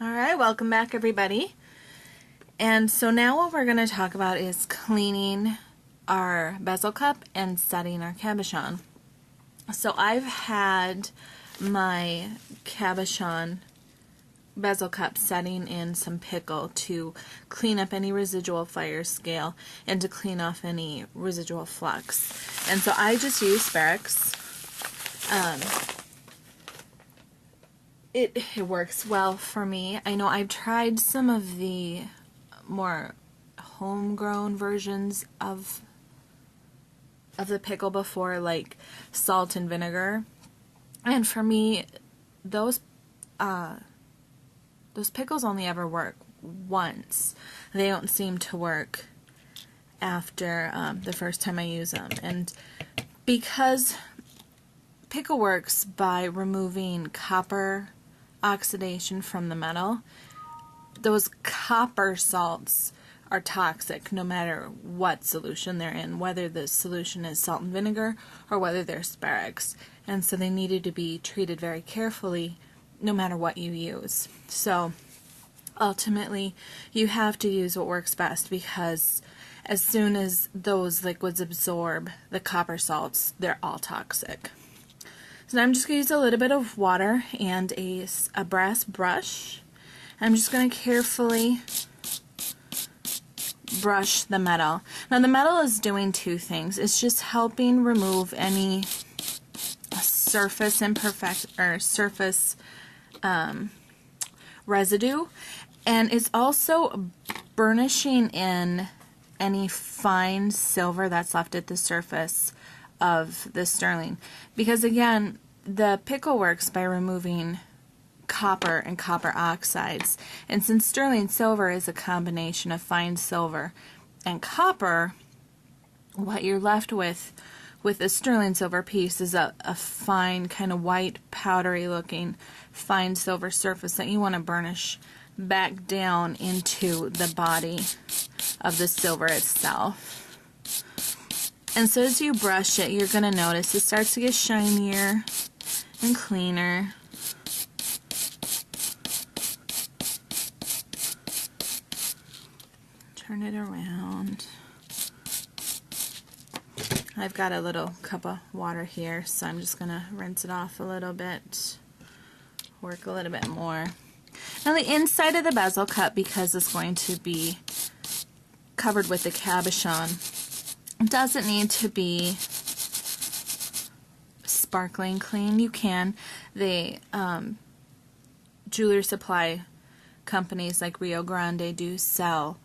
Alright, welcome back everybody. And so now what we're going to talk about is cleaning our bezel cup and setting our cabochon. So I've had my cabochon bezel cup setting in some pickle to clean up any residual fire scale and to clean off any residual flux. And so I just use Sparix. It works well for me. I know I've tried some of the more homegrown versions of the pickle before, like salt and vinegar, and for me those pickles only ever work once. They don't seem to work after the first time I use them. And because pickle works by removing copper oxidation from the metal, those copper salts are toxic no matter what solution they're in, whether the solution is salt and vinegar or whether they're Sparix. And so they needed to be treated very carefully no matter what you use. So ultimately you have to use what works best, because as soon as those liquids absorb the copper salts, they're all toxic. So now I'm just going to use a little bit of water and a brass brush. I'm just going to carefully brush the metal. Now the metal is doing two things. It's just helping remove any surface surface residue, and it's also burnishing in any fine silver that's left at the surface of the sterling, because again, the pickle works by removing copper and copper oxides, and since sterling silver is a combination of fine silver and copper, what you're left with a sterling silver piece is a fine, kind of white, powdery looking fine silver surface that you want to burnish back down into the body of the silver itself. And so as you brush it, you're going to notice it starts to get shinier and cleaner. Turn it around. I've got a little cup of water here, so I'm just going to rinse it off a little bit, work a little bit more. Now the inside of the bezel cup, because it's going to be covered with the cabochon, doesn't need to be sparkling clean. You can. The jewelry supply companies like Rio Grande do sell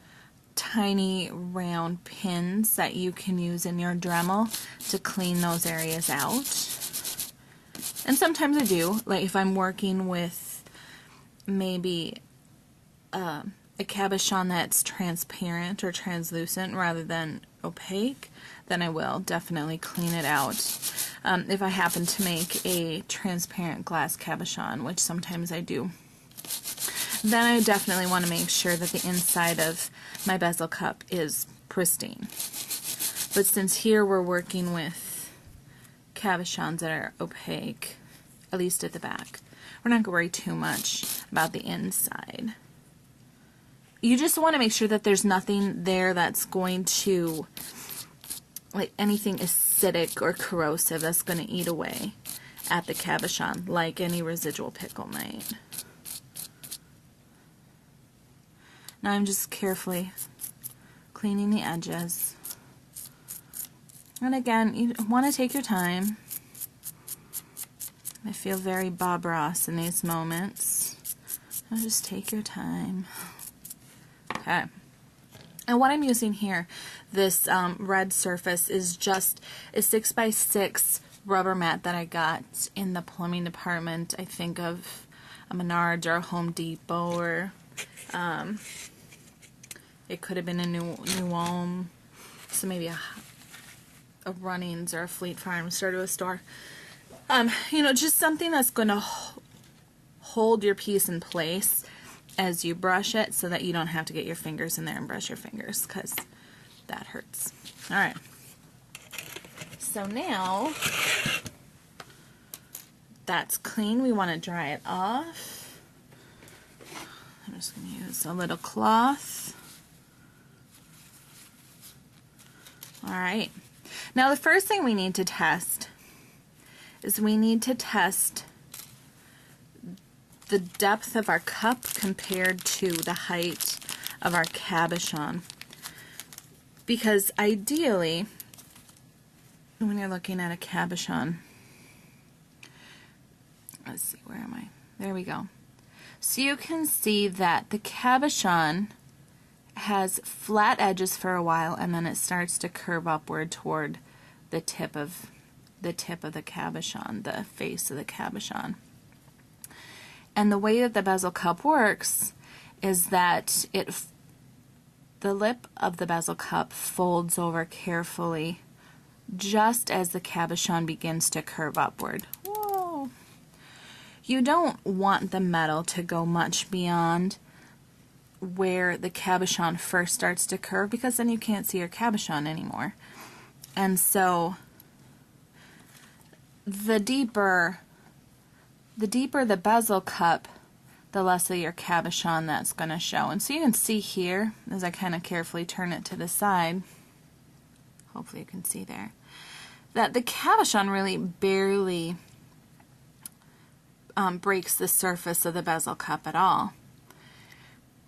tiny round pins that you can use in your Dremel to clean those areas out. And sometimes I do, like if I'm working with maybe a cabochon that's transparent or translucent rather than opaque, then I will definitely clean it out. If I happen to make a transparent glass cabochon, which sometimes I do, then I definitely want to make sure that the inside of my bezel cup is pristine. But since here we're working with cabochons that are opaque, at least at the back, we're not going to worry too much about the inside. You just want to make sure that there's nothing there that's going to, like anything acidic or corrosive that's going to eat away at the cabochon, like any residual pickle might. Now I'm just carefully cleaning the edges. And again, you want to take your time. I feel very Bob Ross in these moments. So just take your time. Okay. And what I'm using here, this red surface, is just a 6x6 rubber mat that I got in the plumbing department, I think of a Menards or a Home Depot, or it could have been a New Home, so maybe a Runnings or a Fleet Farm store to a store. You know, just something that's going to hold your piece in place as you brush it, so that you don't have to get your fingers in there and brush your fingers, because that hurts. Alright, so now that's clean. We want to dry it off. just going to use a little cloth. Alright, now the first thing we need to test is we need to test the depth of our cup compared to the height of our cabochon. Because ideally, when you're looking at a cabochon, let's see, where am I? There we go. So you can see that the cabochon has flat edges for a while, and then it starts to curve upward toward the tip of the cabochon, the face of the cabochon. And the way that the bezel cup works is that the lip of the bezel cup folds over carefully just as the cabochon begins to curve upward. Whoa! You don't want the metal to go much beyond where the cabochon first starts to curve, because then you can't see your cabochon anymore. And so the deeper the bezel cup, the less of your cabochon that's going to show. And so you can see here, as I kind of carefully turn it to the side, hopefully you can see there, that the cabochon really barely breaks the surface of the bezel cup at all.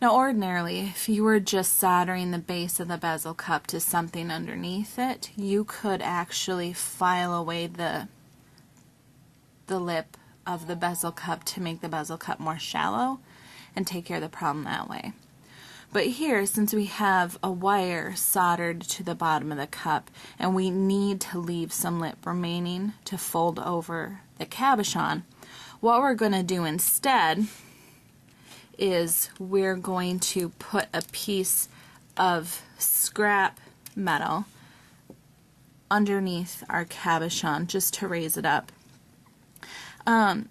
Now ordinarily, if you were just soldering the base of the bezel cup to something underneath it, you could actually file away the lip of the bezel cup to make the bezel cup more shallow and take care of the problem that way. But here, since we have a wire soldered to the bottom of the cup and we need to leave some lip remaining to fold over the cabochon, what we're going to do instead is we're going to put a piece of scrap metal underneath our cabochon just to raise it up.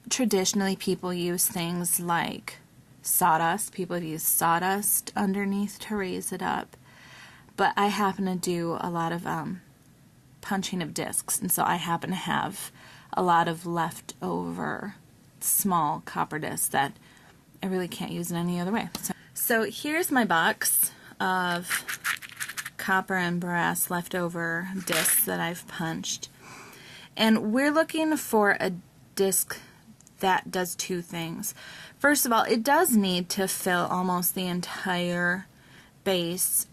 Traditionally, people use things like sawdust. People have used sawdust underneath to raise it up. But I happen to do a lot of punching of discs, and so I happen to have a lot of leftover small copper discs that I really can't use in any other way. So here's my box of copper and brass leftover discs that I've punched. And we're looking for a disc that does two things. First of all, it does need to fill almost the entire base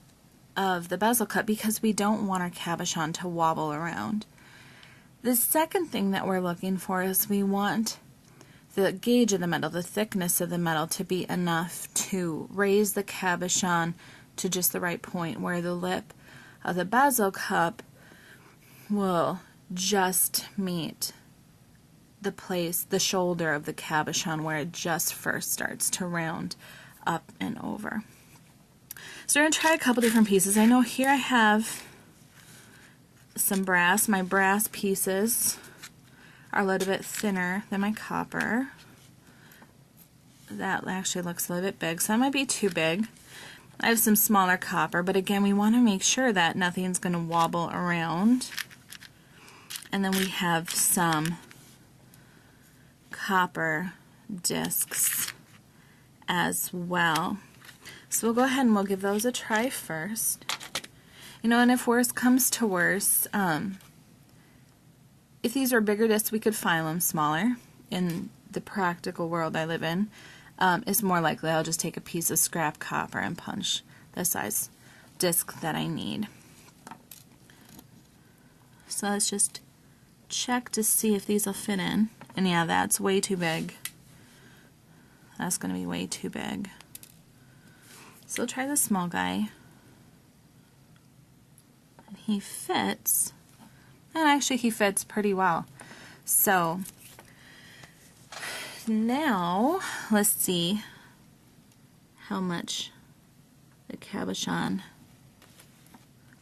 of the bezel cup because we don't want our cabochon to wobble around. The second thing that we're looking for is we want the gauge of the metal, the thickness of the metal, to be enough to raise the cabochon to just the right point where the lip of the bezel cup will just meet the shoulder of the cabochon where it just first starts to round up and over. So we're going to try a couple different pieces. I know here I have some brass. My brass pieces are a little bit thinner than my copper. That actually looks a little bit big, so that might be too big. I have some smaller copper, but again, we want to make sure that nothing's going to wobble around. And then we have some copper discs as well. So we'll go ahead and we'll give those a try first. You know, and if worse comes to worse, if these were bigger discs, we could file them smaller. In the practical world I live in, it's more likely I'll just take a piece of scrap copper and punch the size disc that I need. So let's just check to see if these will fit in. And yeah, that's way too big. That's going to be way too big. So we'll try the small guy. And he fits. And actually he fits pretty well. So now let's see how much the cabochon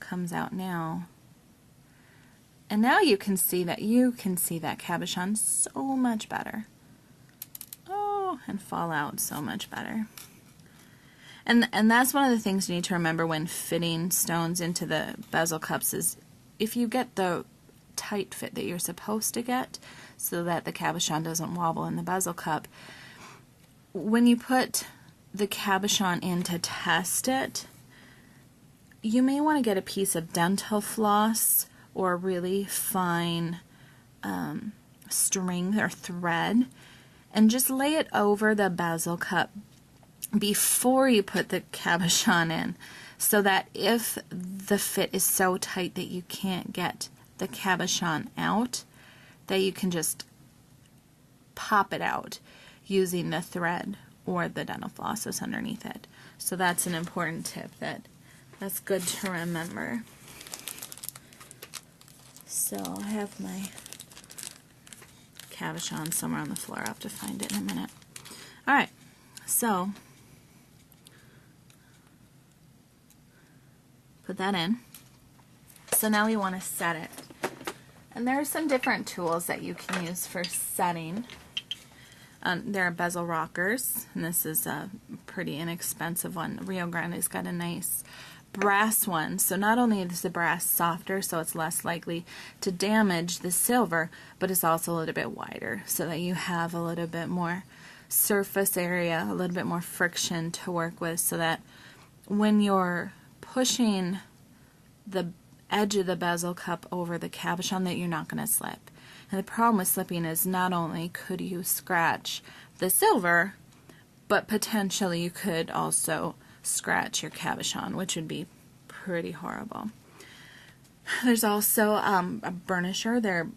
comes out now. And now you can see that cabochon so much better. Oh, and fall out so much better. And that's one of the things you need to remember when fitting stones into the bezel cups is if you get the tight fit that you're supposed to get so that the cabochon doesn't wobble in the bezel cup, when you put the cabochon in to test it, you may want to get a piece of dental floss or really fine string or thread and just lay it over the bezel cup before you put the cabochon in, so that if the fit is so tight that you can't get the cabochon out, that you can just pop it out using the thread or the dental floss that's underneath it. So that's an important tip that's good to remember. So I have my cabochon somewhere on the floor. I'll have to find it in a minute. Alright, so put that in. So now we want to set it. And there are some different tools that you can use for setting. There are bezel rockers, and this is a pretty inexpensive one. Rio Grande's got a nice brass one, so not only is the brass softer, so it's less likely to damage the silver, but it's also a little bit wider, so that you have a little bit more surface area, a little bit more friction to work with, so that when you're pushing the edge of the bezel cup over the cabochon, that you're not going to slip. And the problem with slipping is not only could you scratch the silver, but potentially you could also scratch your cabochon, which would be pretty horrible. There's also a burnisher. They're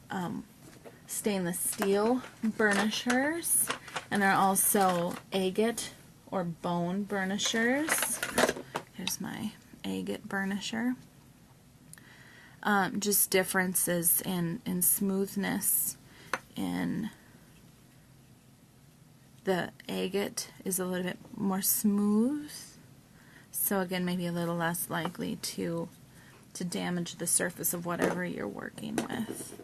stainless steel burnishers, and they're also agate or bone burnishers. Here's my agate burnisher. Just differences in smoothness. In the agate is a little bit more smooth, so again maybe a little less likely to damage the surface of whatever you're working with.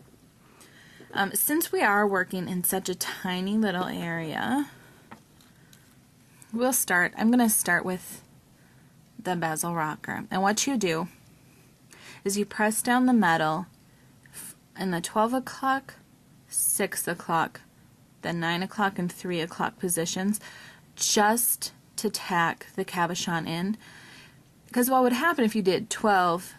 Since we are working in such a tiny little area, I'm going to start with the bezel rocker, and what you do is you press down the metal in the 12 o'clock, 6 o'clock, the 9 o'clock, and 3 o'clock positions, just to tack the cabochon in. Because what would happen if you did 12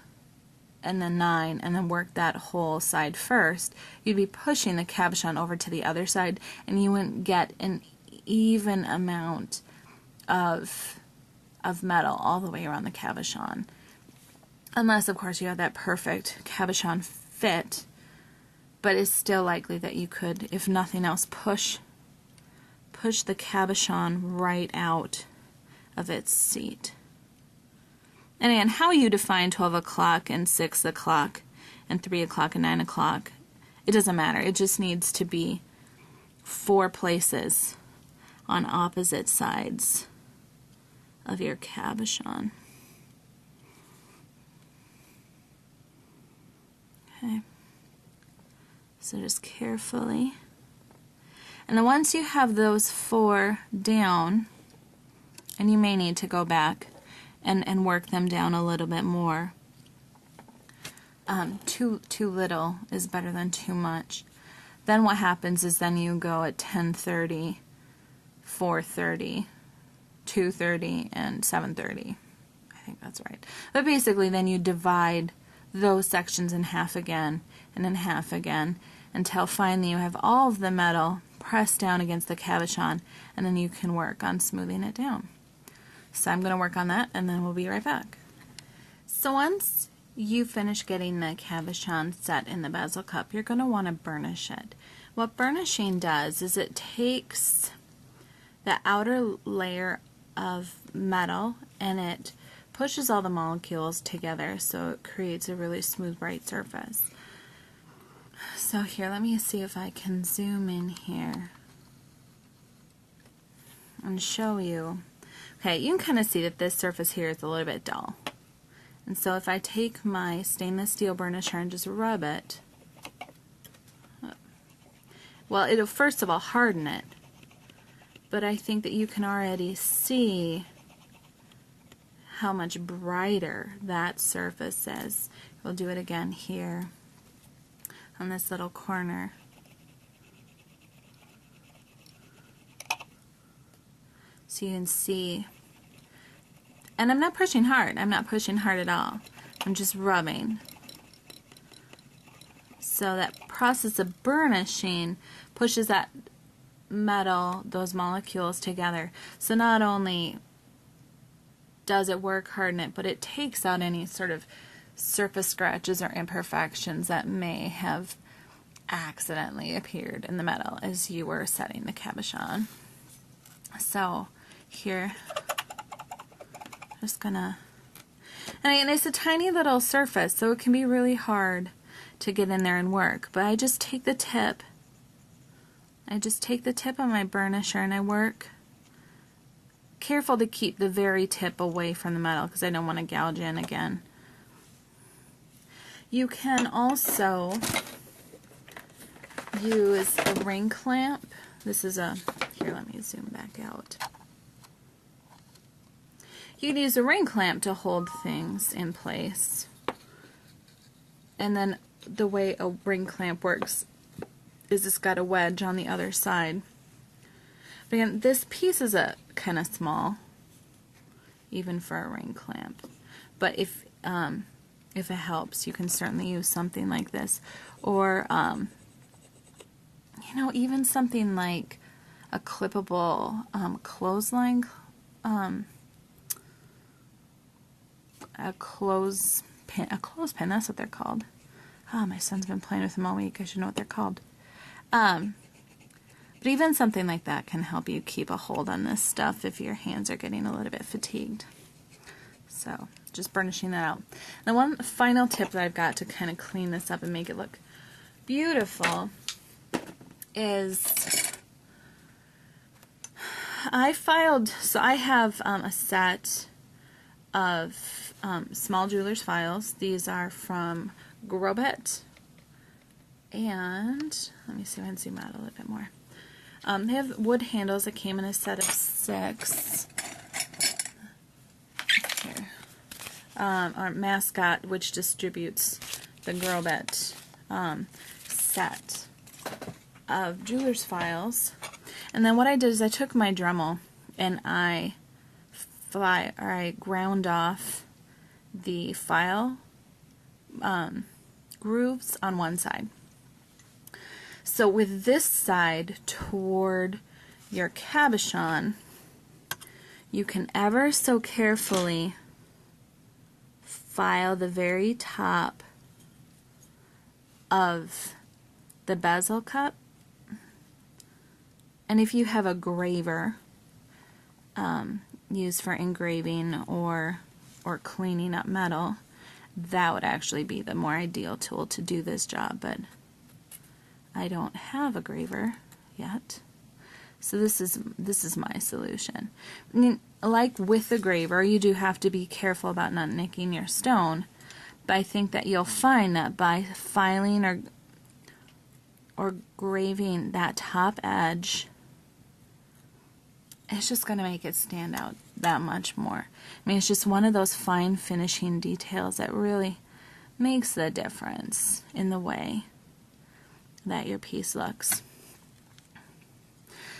and then 9 and then worked that whole side first, you'd be pushing the cabochon over to the other side, and you wouldn't get an even amount of metal all the way around the cabochon. Unless, of course, you have that perfect cabochon fit, but it's still likely that you could, if nothing else, push the cabochon right out of its seat. And again, how you define 12 o'clock and 6 o'clock and 3 o'clock and 9 o'clock, it doesn't matter. It just needs to be 4 places on opposite sides of your cabochon. Okay, so just carefully, and then once you have those 4 down, and you may need to go back and work them down a little bit more. Too little is better than too much. Then what happens is then you go at 10:30, 4:30, 2:30, and 7:30. I think that's right. But basically then you divide those sections in half again and in half again until finally you have all of the metal pressed down against the cabochon, and then you can work on smoothing it down. So I'm going to work on that, and then we'll be right back. So once you finish getting the cabochon set in the bezel cup, you're going to want to burnish it. What burnishing does is it takes the outer layer of metal and it pushes all the molecules together, so it creates a really smooth, bright surface. So here, let me see if I can zoom in here and show you. Okay, you can kind of see that this surface here is a little bit dull. And so if I take my stainless steel burnisher and just rub it, well, it'll first of all harden it, but I think that you can already see how much brighter that surface is. We'll do it again here on this little corner. So you can see, and I'm not pushing hard. I'm not pushing hard at all. I'm just rubbing. So that process of burnishing pushes that metal, those molecules together. So not only does it work, harden it, but it takes out any sort of surface scratches or imperfections that may have accidentally appeared in the metal as you were setting the cabochon. So here, just gonna, and it's a tiny little surface, so it can be really hard to get in there and work, but I just take the tip on my burnisher and I work, careful to keep the very tip away from the metal because I don't want to gouge in again. You can also use a ring clamp. This is a, here, let me zoom back out. You can use a ring clamp to hold things in place. And then the way a ring clamp works is it's got a wedge on the other side. But again, this piece is a kind of small, even for a ring clamp. But if it helps, you can certainly use something like this, or you know, even something like a clippable clothesline, a clothespin. That's what they're called. Oh, my son's been playing with them all week. I should know what they're called. But even something like that can help you keep a hold on this stuff if your hands are getting a little bit fatigued. So, just burnishing that out. Now, one final tip that I've got to kind of clean this up and make it look beautiful is I have a set of small jeweler's files. These are from Grobet, and let me see if I can zoom out a little bit more. They have wood handles that came in a set of 6. Here. Our Mascot, which distributes the Grobet set of jeweler's files. And then what I did is I took my Dremel and I ground off the file grooves on one side. So with this side toward your cabochon, you can ever so carefully file the very top of the bezel cup. And if you have a graver used for engraving or cleaning up metal, that would actually be the more ideal tool to do this job, but I don't have a graver yet. So this is my solution. I mean, like with the graver, you do have to be careful about not nicking your stone, but I think that you'll find that by filing or graving that top edge, it's just going to make it stand out that much more. I mean, it's just one of those fine finishing details that really makes the difference in the way that your piece looks.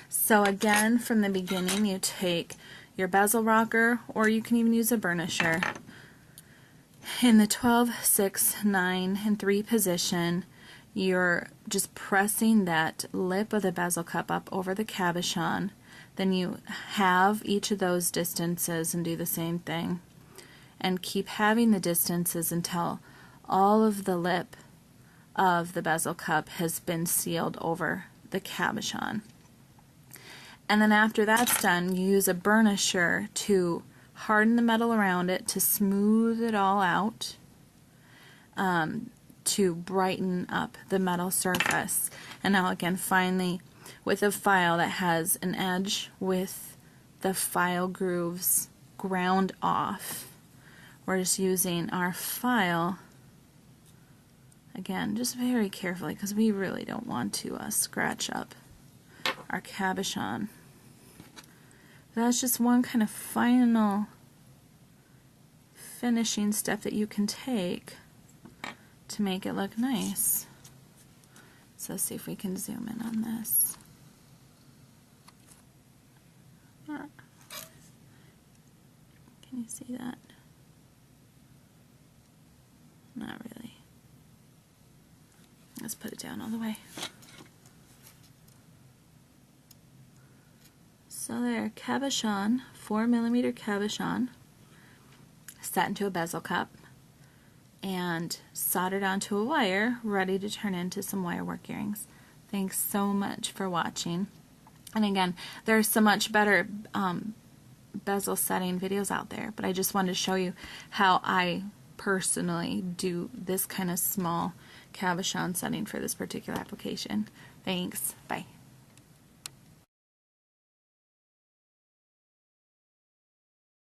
So again, from the beginning, you take your bezel rocker, or you can even use a burnisher. In the 12, 6, 9, and 3 position, you're just pressing that lip of the bezel cup up over the cabochon. Then you halve each of those distances and do the same thing. And keep having the distances until all of the lip of the bezel cup has been sealed over the cabochon. And then after that's done, you use a burnisher to harden the metal around it, to smooth it all out, to brighten up the metal surface. And now again, finally, with a file that has an edge with the file grooves ground off, we're just using our file, again, just very carefully, because we really don't want to scratch up our cabochon. That's just one kind of final finishing step that you can take to make it look nice. So let's see if we can zoom in on this. Can you see that? Not really. Let's put it down all the way. So there, cabochon, 4mm cabochon, set into a bezel cup and soldered onto a wire, ready to turn into some wire work earrings. Thanks so much for watching. And again, there's so much better bezel setting videos out there, but I just wanted to show you how I personally do this kind of small cabochon setting for this particular application. Thanks. Bye.